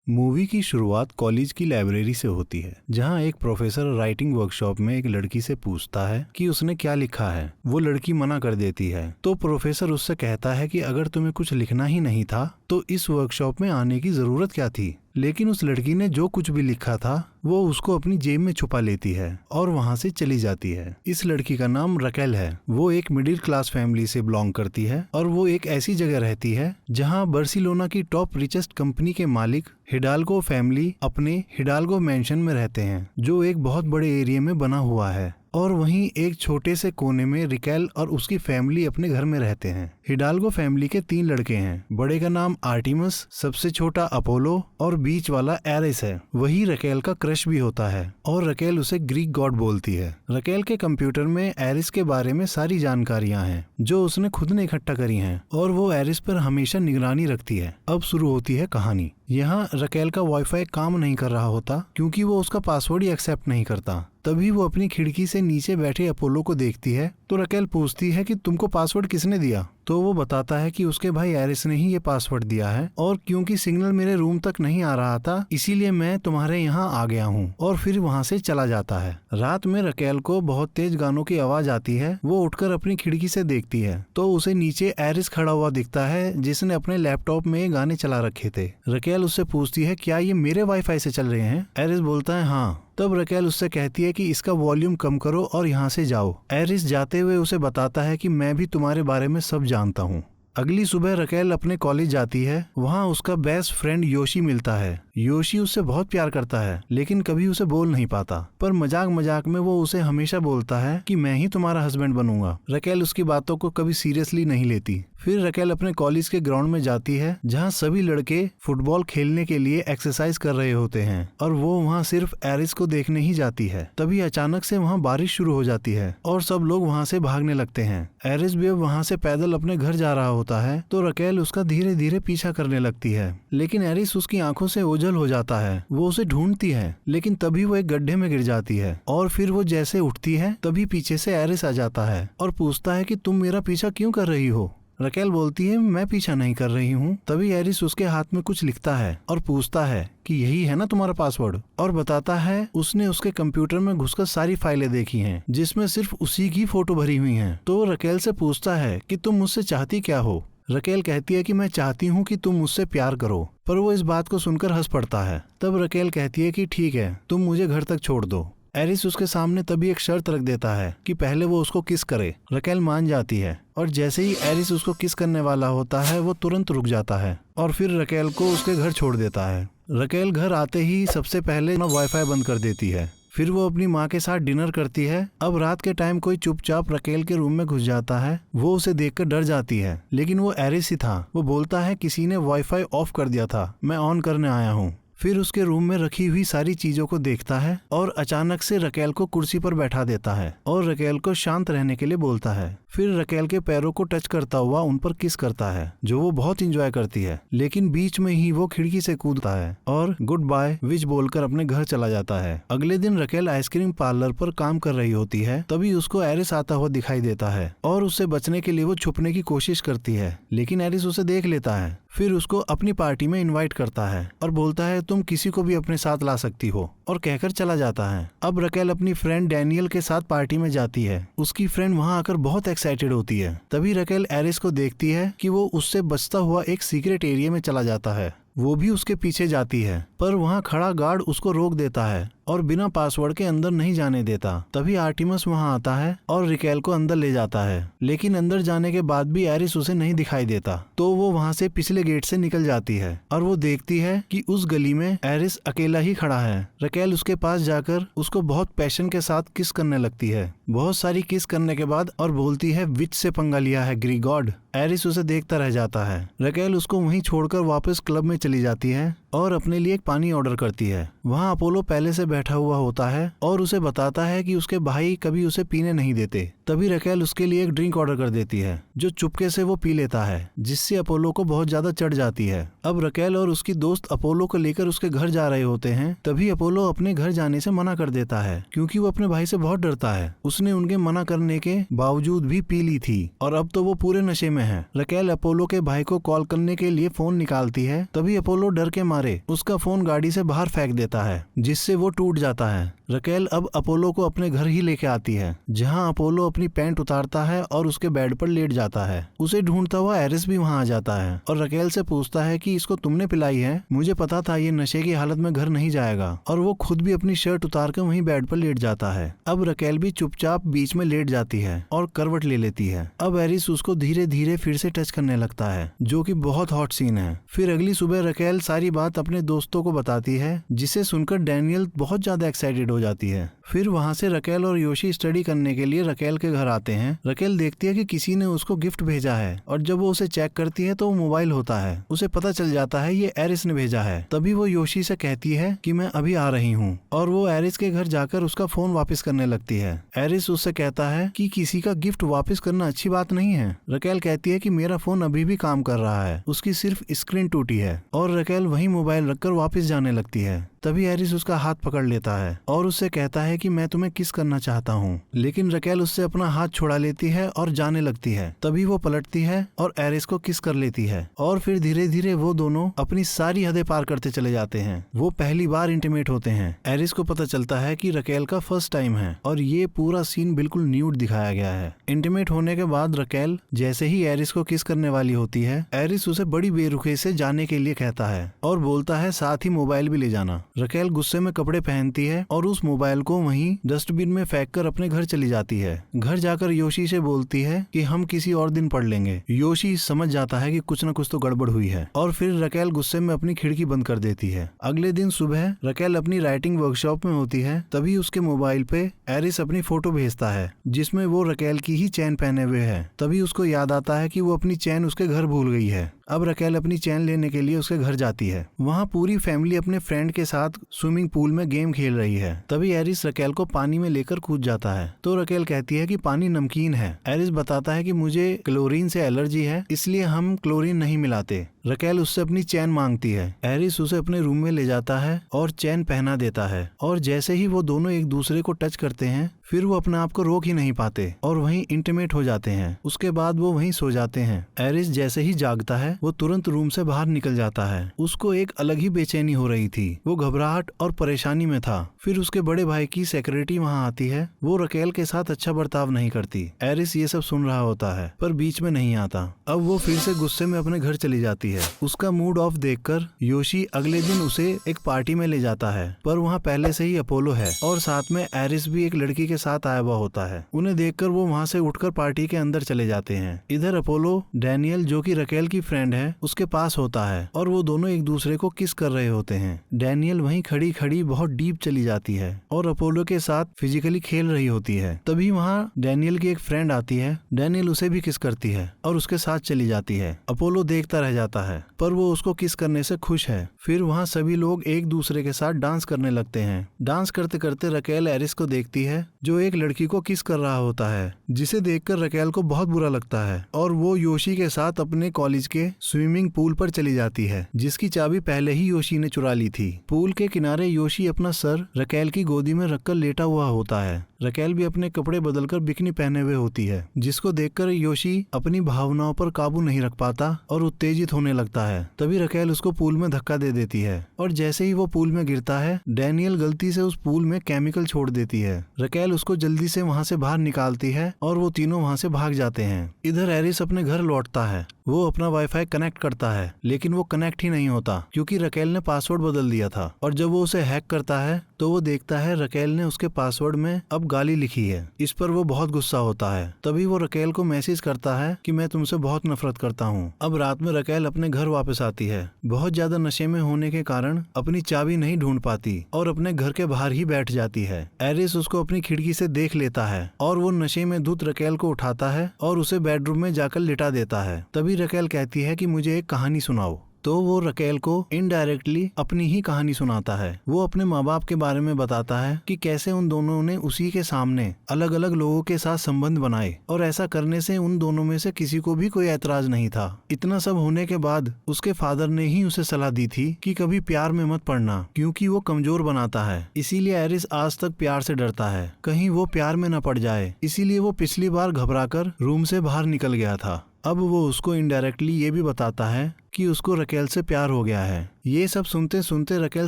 Movie की शुरुआत college की लाइब्रेरी से होती है, जहां एक प्रोफेसर राइटिंग वर्कशॉप में एक लड़की से पूछता है कि उसने क्या लिखा है। वो लड़की मना कर देती है, तो प्रोफेसर उससे कहता है कि अगर तुम्हें कुछ लिखना ही नहीं था तो इस वर्कशॉप में आने की जरूरत क्या थी। लेकिन उस लड़की ने जो कुछ भी लिखा था वो उसको अपनी जेब में छुपा लेती है और वहां से चली जाती है। इस लड़की का नाम रकेल है। वो एक मिडिल क्लास फैमिली से बिलोंग करती है और वो एक ऐसी जगह रहती है जहां बार्सिलोना की टॉप रिचेस्ट कंपनी के मालिक हिडाल्गो फैमिली अपने हिडाल्गो मैंशन में रहते हैं, जो एक बहुत बड़े एरिया में बना हुआ है। और वहीं एक छोटे से कोने में रिकेल और उसकी फैमिली अपने घर में रहते हैं। हिडाल्गो फैमिली के 3 लड़के हैं। बड़े का नाम आर्टिमस, सबसे छोटा अपोलो और बीच वाला एरिस है। वही रकेल का क्रश भी होता है और रकेल उसे ग्रीक गॉड बोलती है। रकेल के कंप्यूटर में एरिस के बारे में सारी जानकारियां हैं जो उसने खुद ने इकट्ठा करी हैं और वो एरिस पर हमेशा निगरानी रखती है। अब शुरू होती है कहानी। यहाँ रकेल का वाईफाई काम नहीं कर रहा होता क्योंकि वो उसका पासवर्ड ही एक्सेप्ट नहीं करता। तभी वो अपनी खिड़की से नीचे बैठे अपोलो को देखती है तो रकेल पूछती है कि तुमको पासवर्ड किसने दिया। तो वो बताता है कि उसके भाई एरिस ने ही ये पासवर्ड दिया है और क्योंकि सिग्नल मेरे रूम तक नहीं आ रहा था इसीलिए मैं तुम्हारे यहाँ आ गया हूँ, और फिर वहाँ से चला जाता है। रात में रकेल को बहुत तेज गानों की आवाज आती है। वो उठकर अपनी खिड़की से देखती है तो उसे नीचे एरिस खड़ा हुआ दिखता है जिसने अपने लैपटॉप में गाने चला रखे थे। रकेल उससे पूछती है क्या ये मेरे वाईफाई से चल रहे हैं। एरिस बोलता है हाँ। तब रकेल उससे कहती है कि इसका वॉल्यूम कम करो और यहाँ से जाओ। एरिस जाते हुए उसे बताता है कि मैं भी तुम्हारे बारे में सब जानता हूँ। अगली सुबह रकेल अपने कॉलेज जाती है। वहाँ उसका बेस्ट फ्रेंड योशी मिलता है। योशी उससे बहुत प्यार करता है लेकिन कभी उसे बोल नहीं पाता, पर मजाक मजाक में वो उसे हमेशा बोलता है कि मैं ही तुम्हारा हस्बैंड बनूंगा। रकेल उसकी बातों को कभी सीरियसली नहीं लेती। फिर रकेल अपने कॉलेज के ग्राउंड में जाती है जहाँ सभी लड़के फुटबॉल खेलने के लिए एक्सरसाइज कर रहे होते हैं और वो वहाँ सिर्फ एरिस को देखने ही जाती है। तभी अचानक से वहाँ बारिश शुरू हो जाती है और सब लोग वहाँ से भागने लगते हैं। एरिस भी अब वहाँ से पैदल अपने घर जा रहा होता है तो रकेल उसका धीरे धीरे पीछा करने लगती है, लेकिन एरिस उसकी आंखों से ओझल हो जाता है। वो उसे ढूंढती है लेकिन तभी वो एक गड्ढे में गिर जाती है और फिर वो जैसे उठती है तभी पीछे से एरिस आ जाता है और पूछता है कि तुम मेरा पीछा क्यों कर रही हो। रकेल बोलती है मैं पीछा नहीं कर रही हूँ। तभी एरिस उसके हाथ में कुछ लिखता है और पूछता है कि यही है ना तुम्हारा पासवर्ड, और बताता है उसने उसके कंप्यूटर में घुसकर सारी फाइलें देखी हैं जिसमें सिर्फ उसी की फोटो भरी हुई हैं। तो रकेल से पूछता है कि तुम मुझसे चाहती क्या हो। रकेल कहती है कि मैं चाहती हूँ कि तुम मुझसे प्यार करो, पर वो इस बात को सुनकर हंस पड़ता है। तब रकेल कहती है कि ठीक है तुम मुझे घर तक छोड़ दो। एरिस उसके सामने तभी एक शर्त रख देता है कि पहले वो उसको किस करे। रकेल मान जाती है और जैसे ही एरिस उसको किस करने वाला होता है वो तुरंत रुक जाता है और फिर रकेल को उसके घर छोड़ देता है। रकेल घर आते ही सबसे पहले अपना वाईफाई बंद कर देती है। फिर वो अपनी माँ के साथ डिनर करती है। अब रात के टाइम कोई चुपचाप रकेल के रूम में घुस जाता है। वो उसे देखकर डर जाती है लेकिन वो एरिस ही था। वो बोलता है किसी ने वाईफाई ऑफ कर दिया था, मैं ऑन करने आया हूँ। फिर उसके रूम में रखी हुई सारी चीजों को देखता है और अचानक से रकेल को कुर्सी पर बैठा देता है और रकेल को शांत रहने के लिए बोलता है। फिर रकेल के पैरों को टच करता हुआ उन पर किस करता है जो वो बहुत इंजॉय करती है, लेकिन बीच में ही वो खिड़की से कूदता है और गुड बाय विच बोलकर अपने घर चला जाता है। अगले दिन रकेल आइसक्रीम पार्लर पर काम कर रही होती है। तभी उसको एरिस आता हुआ दिखाई देता है और उससे बचने के लिए वो छुपने की कोशिश करती है, लेकिन एरिस उसे देख लेता है। फिर उसको अपनी पार्टी में इनवाइट करता है और बोलता है तुम किसी को भी अपने साथ ला सकती हो, और कहकर चला जाता है। अब रकेल अपनी फ्रेंड डैनियल के साथ पार्टी में जाती है। उसकी फ्रेंड वहां आकर बहुत एक्साइटेड होती है। तभी रकेल एरिस को देखती है कि वो उससे बचता हुआ एक सीक्रेट एरिया में चला जाता है। वो भी उसके पीछे जाती है, पर वहाँ खड़ा गार्ड उसको रोक देता है और बिना पासवर्ड के अंदर नहीं जाने देता। तभी आर्टिमस वहाँ आता है और रिकेल को अंदर ले जाता है, लेकिन अंदर जाने के बाद भी एरिस उसे नहीं दिखाई देता। तो वो वहाँ से पिछले गेट से निकल जाती है और वो देखती है कि उस गली में एरिस अकेला ही खड़ा है। रिकेल उसके पास जाकर उसको बहुत पैशन के साथ किस करने लगती है, बहुत सारी किस करने के बाद, और बोलती है विच से पंगा लिया है ग्रीक गॉड। एरिस उसे देखता रह जाता है। रिकेल उसको वहीं छोड़कर वापस क्लब में चली जाती है और अपने लिए एक पानी ऑर्डर करती है। वहाँ अपोलो पहले से बैठा हुआ होता है और उसे बताता है कि उसके भाई कभी उसे पीने नहीं देते। तभी रकेल उसके लिए एक ड्रिंक ऑर्डर कर देती है जो चुपके से वो पी लेता है, जिससे अपोलो को बहुत ज्यादा चढ़ जाती है। अब रकेल और उसकी दोस्त अपोलो को लेकर उसके घर जा रहे होते हैं। तभी अपोलो अपने घर जाने से मना कर देता है क्योंकि वो अपने भाई से बहुत डरता है। उसने उनके मना करने के बावजूद भी पी ली थी और अब तो वो पूरे नशे में है। रकेल अपोलो के भाई को कॉल करने के लिए फोन निकालती है। तभी अपोलो डर के मारे उसका फोन गाड़ी से बाहर फेंक देता है, जिससे वो टूट जाता है। रकेल अब अपोलो को अपने घर ही लेके आती है, जहां अपोलो अपनी पैंट उतारता है और उसके बेड पर लेट जाता है। उसे ढूंढता हुआ एरिस भी वहां आ जाता है और रकेल से पूछता है कि इसको तुमने पिलाई है? मुझे पता था ये नशे की हालत में घर नहीं जाएगा। और वो खुद भी अपनी शर्ट उतार कर वहीं बेड पर लेट जाता है। अब रकेल भी चुपचाप बीच में लेट जाती है और करवट ले लेती है। अब एरिस उसको धीरे धीरे फिर से टच करने लगता है, जो कि बहुत हॉट सीन है। फिर अगली सुबह रकेल सारी बात अपने दोस्तों को बताती है, जिसे सुनकर डैनियल बहुत ज्यादा एक्साइटेड हो जाती है। फिर वहाँ से रकेल और योशी स्टडी करने के लिए रकेल के घर आते हैं। रकेल देखती है कि किसी ने उसको गिफ्ट भेजा है और जब वो उसे चेक करती है तो वो मोबाइल होता है। उसे पता चल जाता है ये एरिस ने भेजा है। तभी वो योशी से कहती है कि मैं अभी आ रही हूँ और वो एरिस के घर जाकर उसका फोन वापस करने लगती है। एरिस उससे कहता है कि किसी का गिफ्ट वापस करना अच्छी बात नहीं है। रकेल कहती है कि मेरा फोन अभी भी काम कर रहा है, उसकी सिर्फ स्क्रीन टूटी है। और रकेल वही मोबाइल रखकर वापस जाने लगती है। तभी एरिस उसका हाथ पकड़ लेता है और उससे कहता है कि मैं तुम्हें किस करना चाहता हूँ, लेकिन रकेल उससे अपना हाथ छुड़ा लेती है और जाने लगती है। तभी वो पलटती है और एरिस को किस कर लेती है और फिर धीरे धीरे वो दोनों अपनी सारी हदें पार करते चले जाते हैं। वो पहली बार इंटीमेट होते हैं। एरिस को पता चलता है कि रकेल का फर्स्ट टाइम है और ये पूरा सीन बिल्कुल न्यूड दिखाया गया है। इंटीमेट होने के बाद रकेल जैसे ही एरिस को किस करने वाली होती है, एरिस उसे बड़ी बेरुखी से जाने के लिए कहता है और बोलता है साथ ही मोबाइल भी ले जाना। रकेल गुस्से में कपड़े पहनती है और उस मोबाइल को वहीं डस्टबिन में फेंककर अपने घर चली जाती है। घर जाकर योशी से बोलती है कि हम किसी और दिन पढ़ लेंगे। योशी समझ जाता है कि कुछ न कुछ तो गड़बड़ हुई है और फिर रकेल गुस्से में अपनी खिड़की बंद कर देती है। अगले दिन सुबह रकेल अपनी राइटिंग वर्कशॉप में होती है। तभी उसके मोबाइल पे एरिस अपनी फोटो भेजता है, जिसमें वो रकेल की ही चैन पहने हुए है। तभी उसको याद आता है कि वो अपनी चैन उसके घर भूल गई है। अब रकेल अपनी चैन लेने के लिए उसके घर जाती है। वहाँ पूरी फैमिली अपने फ्रेंड के साथ स्विमिंग पूल में गेम खेल रही है। तभी एरिस रकेल को पानी में लेकर कूद जाता है तो रकेल कहती है कि पानी नमकीन है। एरिस बताता है कि मुझे क्लोरीन से एलर्जी है, इसलिए हम क्लोरीन नहीं मिलाते। रकेल उससे अपनी चैन मांगती है। एरिस उसे अपने रूम में ले जाता है और चैन पहना देता है और जैसे ही वो दोनों एक दूसरे को टच करते हैं, फिर वो अपने आप को रोक ही नहीं पाते और वहीं इंटीमेट हो जाते हैं। उसके बाद वो वहीं सो जाते हैं। एरिस जैसे ही जागता है वो तुरंत रूम से बाहर निकल जाता है। उसको एक अलग ही बेचैनी हो रही थी। वो घबराहट और परेशानी में था। फिर उसके बड़े भाई की सेक्रेटरी वहाँ आती है। वो रकेल के साथ अच्छा बर्ताव नहीं करती। एरिस ये सब सुन रहा होता है पर बीच में नहीं आता। अब वो फिर से गुस्से में अपने घर चली जाती है। उसका मूड ऑफ देखकर योशी अगले दिन उसे एक पार्टी में ले जाता है, पर वहाँ पहले से ही अपोलो है और साथ में एरिस भी एक लड़की के साथ आया हुआ होता है। उन्हें देखकर वो वहाँ से उठकर पार्टी के अंदर चले जाते हैं। इधर अपोलो डैनियल, जो कि रकेल की फ्रेंड है, उसके पास होता है और वो दोनों एक दूसरे को किस कर रहे होते हैं। डैनियल वहीं खड़ी खड़ी बहुत डीप चली जाती है और अपोलो के साथ फिजिकली खेल रही होती है। तभी वहाँ डैनियल की एक फ्रेंड आती है। डैनियल उसे भी किस करती है और उसके साथ चली जाती है। अपोलो देखता रह जाता है पर वो उसको किस करने से खुश है। फिर वहाँ सभी लोग एक दूसरे के साथ डांस करने लगते हैं। डांस करते करते रकेल एरिस को देखती है, जो एक लड़की को किस कर रहा होता है, जिसे देखकर रकेल को बहुत बुरा लगता है और वो योशी के साथ अपने कॉलेज के स्विमिंग पूल पर चली जाती है, जिसकी चाबी पहले ही योशी ने चुरा ली थी। पूल के किनारे योशी अपना सर रकेल की गोदी में रखकर लेटा हुआ होता है। रकेल भी अपने कपड़े बदलकर बिकनी पहने हुए होती है, जिसको देखकर योशी अपनी भावनाओं पर काबू नहीं रख पाता और उत्तेजित होने लगता है। तभी रकेल उसको पूल में धक्का दे देती है और जैसे ही वो पूल में गिरता है, डैनियल गलती से उस पूल में केमिकल छोड़ देती है। रकेल उसको जल्दी से वहाँ से बाहर निकालती है और वो तीनों वहाँ से भाग जाते हैं। इधर एरिस अपने घर लौटता है। वो अपना वाईफाई कनेक्ट करता है, लेकिन वो कनेक्ट ही नहीं होता क्योंकि रकेल ने पासवर्ड बदल दिया था। और जब वो उसे हैक करता है तो वो देखता है रकेल ने उसके पासवर्ड में अब गाली लिखी है। इस पर वो बहुत गुस्सा होता है। तभी वो रकेल को मैसेज करता है कि मैं तुमसे बहुत नफरत करता हूँ। अब रात में रकेल अपने घर वापस आती है। बहुत ज्यादा नशे में होने के कारण अपनी चाबी नहीं ढूंढ पाती और अपने घर के बाहर ही बैठ जाती है। एरिस उसको अपनी खिड़की से देख लेता है और वो नशे में धुत रकेल को उठाता है और उसे बेडरूम में जाकर लिटा देता है। तभी रकेल कहती है कि मुझे एक कहानी सुनाओ। तो वो रकेल को इनडायरेक्टली अपनी ही कहानी सुनाता है। वो अपने माँ बाप के बारे में बताता है कि कैसे उन दोनों ने उसी के सामने अलग अलग लोगों के साथ संबंध बनाए और ऐसा करने से उन दोनों में से किसी को भी कोई ऐतराज नहीं था। इतना सब होने के बाद उसके फादर ने ही उसे सलाह दी थी कि कभी प्यार में मत पड़ना, क्योंकि वो कमजोर बनाता है। इसीलिए एरिस आज तक प्यार से डरता है, कहीं वो प्यार में न पड़ जाए। इसीलिए वो पिछली बार घबराकर रूम से बाहर निकल गया था। अब वो उसको इनडायरेक्टली ये भी बताता है कि उसको रकेल से प्यार हो गया है। ये सब सुनते सुनते रकेल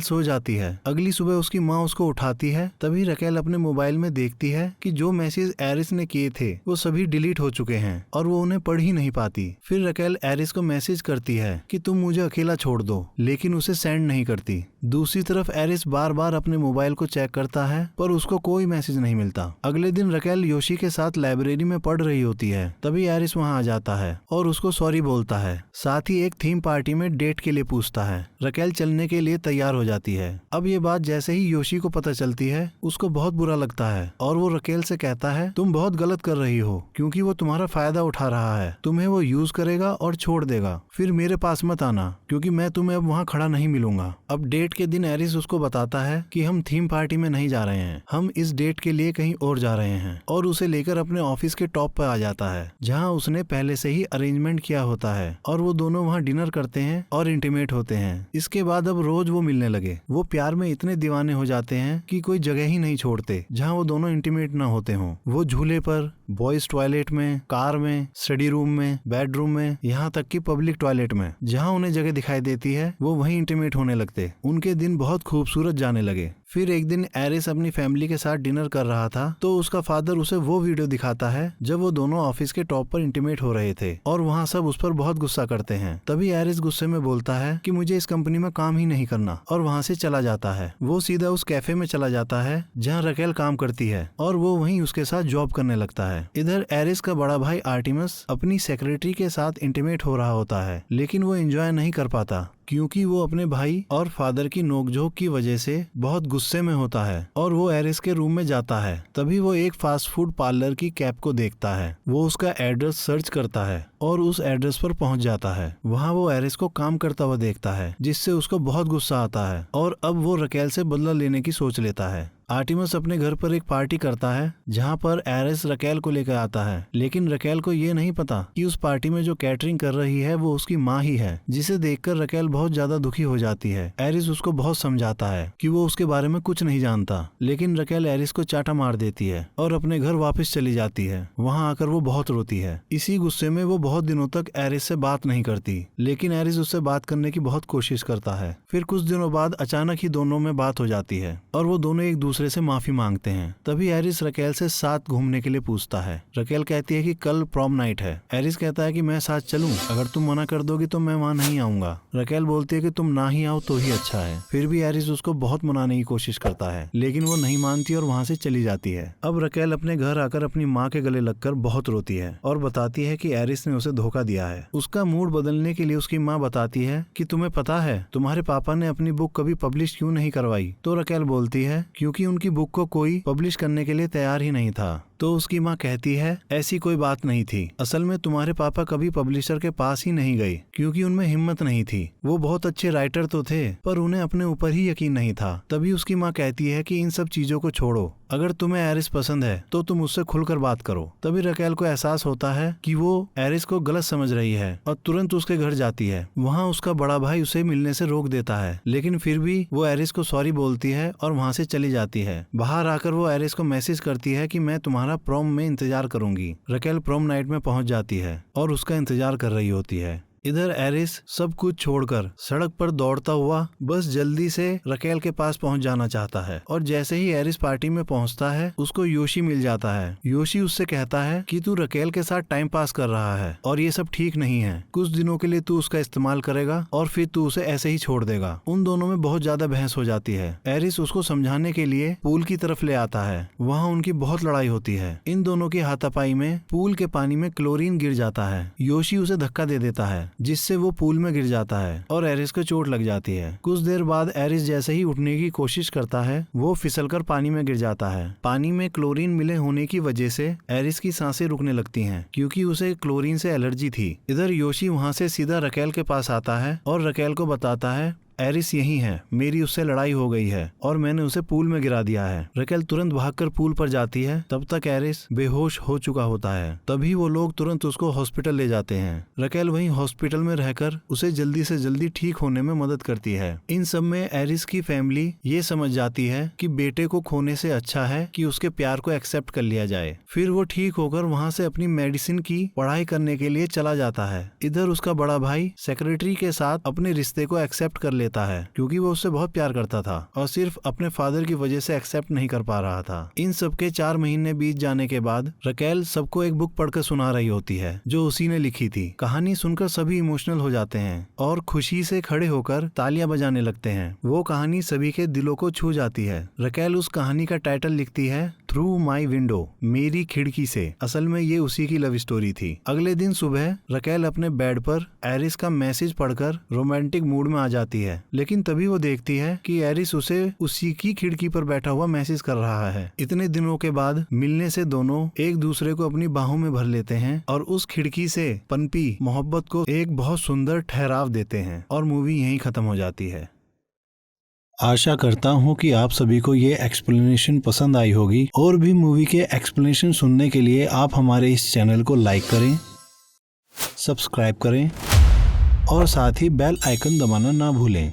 सो जाती है। अगली सुबह उसकी माँ उसको उठाती है। तभी रकेल अपने मोबाइल में देखती है कि जो मैसेज एरिस ने किए थे वो सभी डिलीट हो चुके हैं और वो उन्हें पढ़ ही नहीं पाती। फिर रकेल एरिस को मैसेज करती है कि तुम मुझे अकेला छोड़ दो, लेकिन उसे सेंड नहीं करती। दूसरी तरफ एरिस बार बार अपने मोबाइल को चेक करता है पर उसको कोई मैसेज नहीं मिलता। अगले दिन रकेल योशी के साथ लाइब्रेरी में पढ़ रही होती है। तभी एरिस वहाँ आ जाता है और उसको सॉरी बोलता है। साथ ही एक थीम पार्टी में डेट के लिए पूछता है। रकेल चलने के लिए तैयार हो जाती है। अब ये बात जैसे ही योशी को पता चलती है उसको बहुत बुरा लगता है और वो रकेल से कहता है तुम बहुत गलत कर रही हो, क्योंकि वो तुम्हारा फायदा उठा रहा है। तुम्हें वो यूज करेगा और छोड़ देगा। फिर मेरे पास मत आना, क्योंकि मैं तुम्हें अब वहाँ खड़ा नहीं मिलूंगा। अब डेट के दिन एरिस उसको बताता है कि हम थीम पार्टी में नहीं जा रहे हैं, हम इस डेट के लिए कहीं और जा रहे हैं, और उसे लेकर अपने ऑफिस के टॉप पर आ जाता है जहाँ उसने पहले से ही अरेंजमेंट किया होता है। और वो दोनों वहाँ डिनर करते हैं और इंटीमेट होते हैं। इसके बाद अब रोज वो मिलने लगे। वो प्यार में इतने दीवाने हो जाते हैं कि कोई जगह ही नहीं छोड़ते जहाँ वो दोनों इंटीमेट ना होते हों। वो झूले पर, बॉयज टॉयलेट में, कार में, स्टडी रूम में, बेडरूम में, यहाँ तक कि पब्लिक टॉयलेट में, जहाँ उन्हें जगह दिखाई देती है वो वहीं इंटीमेट होने लगते। उनके दिन बहुत खूबसूरत जाने लगे। फिर एक दिन एरिस अपनी फैमिली के साथ डिनर कर रहा था तो उसका फादर उसे वो वीडियो दिखाता है जब वो दोनों ऑफिस के टॉप पर इंटीमेट हो रहे थे और वहाँ सब उस पर बहुत गुस्सा करते हैं। तभी एरिस गुस्से में बोलता है कि मुझे इस कंपनी में काम ही नहीं करना और वहाँ से चला जाता है। वो सीधा उस कैफे में चला जाता है जहाँ रकेल काम करती है और वो वहीं उसके साथ जॉब करने लगता है। इधर एरिस का बड़ा भाई आर्टिमस अपनी सेक्रेटरी के साथ इंटीमेट हो रहा होता है, लेकिन वो एंजॉय नहीं कर पाता क्योंकि वो अपने भाई और फादर की नोकझोंक की वजह से बहुत गुस्से में होता है और वो एरिस के रूम में जाता है। तभी वो एक फास्ट फूड पार्लर की कैप को देखता है। वो उसका एड्रेस सर्च करता है और उस एड्रेस पर पहुंच जाता है। वहाँ वो एरिस को काम करता हुआ देखता है, जिससे उसको बहुत गुस्सा आता है और अब वो रकेल से बदला लेने की सोच लेता है। आर्टिमस अपने घर पर एक पार्टी करता है जहाँ पर एरिस रकेल को लेकर आता है, लेकिन रकेल को ये नहीं पता कि उस पार्टी में जो कैटरिंग कर रही है वो उसकी माँ ही है, जिसे देखकर रकेल बहुत ज्यादा दुखी हो जाती है। एरिस उसको बहुत समझाता है कि वो उसके बारे में कुछ नहीं जानता, लेकिन रकेल एरिस को चाटा मार देती है और अपने घर वापस चली जाती है। वहाँ आकर वो बहुत रोती है। इसी गुस्से में वो बहुत दिनों तक एरिस से बात नहीं करती, लेकिन एरिस उससे बात करने की बहुत कोशिश करता है। फिर कुछ दिनों बाद अचानक ही दोनों में बात हो जाती है और वो दोनों एक दूसरे से माफी मांगते हैं। तभी एरिस रकेल से साथ घूमने के लिए पूछता है। रकेल कहती है कि कल प्रॉम नाइट है। एरिस कहता है कि मैं साथ चलूं, अगर तुम मना कर दोगी तो मैं वहाँ नहीं आऊंगा। रकेल बोलती है कि तुम ना ही आओ तो ही अच्छा है। फिर भी एरिस उसको बहुत मनाने की कोशिश करता है, लेकिन वो नहीं मानती और वहाँ से चली जाती है। अब रकेल अपने घर आकर अपनी माँ के गले लगकर बहुत रोती है और बताती है कि एरिस ने उसे धोखा दिया है। उसका मूड बदलने के लिए उसकी माँ बताती है कि तुम्हें पता है तुम्हारे पापा ने अपनी बुक कभी पब्लिश क्यों नहीं करवाई? तो रकेल बोलती है क्योंकि उनकी बुक को कोई पब्लिश करने के लिए तैयार ही नहीं था। तो उसकी माँ कहती है ऐसी कोई बात नहीं थी, असल में तुम्हारे पापा कभी पब्लिशर के पास ही नहीं गए क्योंकि उनमें हिम्मत नहीं थी। वो बहुत अच्छे राइटर तो थे पर उन्हें अपने ऊपर ही यकीन नहीं था। तभी उसकी माँ कहती है कि इन सब चीजों को छोड़ो, अगर तुम्हें एरिस पसंद है तो तुम उससे खुलकर बात करो। तभी रकेल को एहसास होता है कि वो एरिस को गलत समझ रही है और तुरंत उसके घर जाती है। वहाँ उसका बड़ा भाई उसे मिलने से रोक देता है, लेकिन फिर भी वो एरिस को सॉरी बोलती है और वहाँ से चली जाती है। बाहर आकर वो एरिस को मैसेज करती है कि मैं तुम्हारा प्रॉम में इंतजार करूंगी। रकेल प्रॉम नाइट में पहुंच जाती है और उसका इंतजार कर रही होती है। इधर एरिस सब कुछ छोड़कर सड़क पर दौड़ता हुआ बस जल्दी से रकेल के पास पहुंच जाना चाहता है और जैसे ही एरिस पार्टी में पहुंचता है उसको योशी मिल जाता है। योशी उससे कहता है कि तू रकेल के साथ टाइम पास कर रहा है और ये सब ठीक नहीं है। कुछ दिनों के लिए तू उसका इस्तेमाल करेगा और फिर तू उसे ऐसे ही छोड़ देगा। उन दोनों में बहुत ज्यादा बहस हो जाती है। एरिस उसको समझाने के लिए पूल की तरफ ले आता है। वहाँ उनकी बहुत लड़ाई होती है। इन दोनों की हाथापाई में पूल के पानी में क्लोरीन गिर जाता है। योशी उसे धक्का दे देता है जिससे वो पूल में गिर जाता है और एरिस को चोट लग जाती है। कुछ देर बाद एरिस जैसे ही उठने की कोशिश करता है वो फिसलकर पानी में गिर जाता है। पानी में क्लोरीन मिले होने की वजह से एरिस की सांसें रुकने लगती हैं क्योंकि उसे क्लोरीन से एलर्जी थी। इधर योशी वहाँ से सीधा रकेल के पास आता है और रकेल को बताता है एरिस यही है, मेरी उससे लड़ाई हो गई है और मैंने उसे पूल में गिरा दिया है। रकेल तुरंत भागकर पूल पर जाती है, तब तक एरिस बेहोश हो चुका होता है। तभी वो लोग तुरंत उसको हॉस्पिटल ले जाते हैं। रकेल वहीं हॉस्पिटल में रहकर उसे जल्दी से जल्दी ठीक होने में मदद करती है। इन सब में एरिस की फैमिली ये समझ जाती है कि बेटे को खोने से अच्छा है कि उसके प्यार को एक्सेप्ट कर लिया जाए। फिर वो ठीक होकर वहाँ से अपनी मेडिसिन की पढ़ाई करने के लिए चला जाता है। इधर उसका बड़ा भाई सेक्रेटरी के साथ अपने रिश्ते को एक्सेप्ट कर लेता है क्योंकि वो उससे बहुत प्यार करता था और सिर्फ अपने फादर की वजह से एक्सेप्ट नहीं कर पा रहा था। इन सब के 4 महीने बीत जाने के बाद रकेल सबको एक बुक पढ़कर सुना रही होती है जो उसी ने लिखी थी। कहानी सुनकर सभी इमोशनल हो जाते हैं और खुशी से खड़े होकर तालियां बजाने लगते हैं। वो कहानी सभी के दिलों को छू जाती है। रकेल उस कहानी का टाइटल लिखती है थ्रू माई विंडो, मेरी खिड़की से। असल में ये उसी की लव स्टोरी थी। अगले दिन सुबह रकेल अपने बेड पर एरिस का मैसेज पढ़कर रोमांटिक मूड में आ जाती है, लेकिन तभी वो देखती है कि एरिस उसे उसी की खिड़की पर बैठा हुआ मैसेज कर रहा है। इतने दिनों के बाद मिलने से दोनों एक दूसरे को अपनी बाहों में भर लेते हैं और उस खिड़की से पनपी मोहब्बत को एक बहुत सुंदर ठहराव देते हैं और मूवी यहीं खत्म हो जाती है। आशा करता हूँ कि आप सभी को ये एक्सप्लेनेशन पसंद आई होगी और भी मूवी के एक्सप्लेनेशन सुनने के लिए आप हमारे इस चैनल को लाइक करें, सब्सक्राइब करें और साथ ही बेल आइकन दबाना ना भूलें।